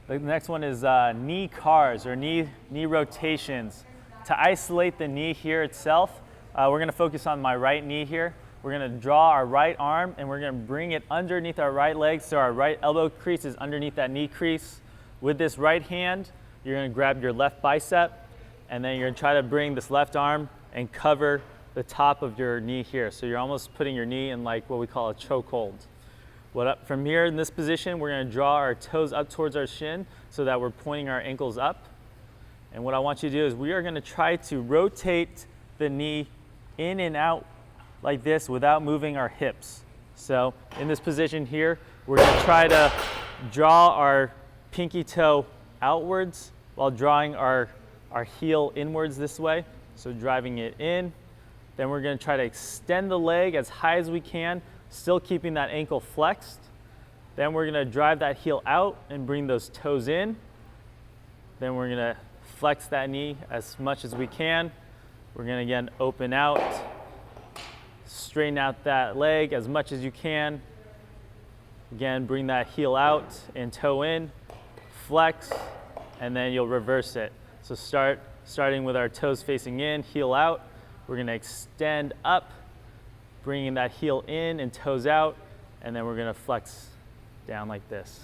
The next one is knee cars or knee rotations. To isolate the knee here itself, we're gonna focus on my right knee here. We're gonna draw our right arm and we're gonna bring it underneath our right leg so our right elbow crease is underneath that knee crease. With this right hand, you're gonna grab your left bicep and then you're gonna try to bring this left arm and cover the top of your knee here. So you're almost putting your knee in like what we call a chokehold. From here in this position, we're gonna draw our toes up towards our shin so that we're pointing our ankles up. And what I want you to do is we are gonna try to rotate the knee in and out like this without moving our hips. So in this position here, we're gonna try to draw our pinky toe outwards while drawing our heel inwards this way. So driving it in. Then we're gonna try to extend the leg as high as we can, still keeping that ankle flexed. Then we're gonna drive that heel out and bring those toes in. Then we're gonna flex that knee as much as we can. We're gonna again open out, straighten out that leg as much as you can. Again, bring that heel out and toe in, flex, and then you'll reverse it. So starting with our toes facing in, heel out. We're gonna extend up, bringing that heel in and toes out, and then we're gonna flex down like this.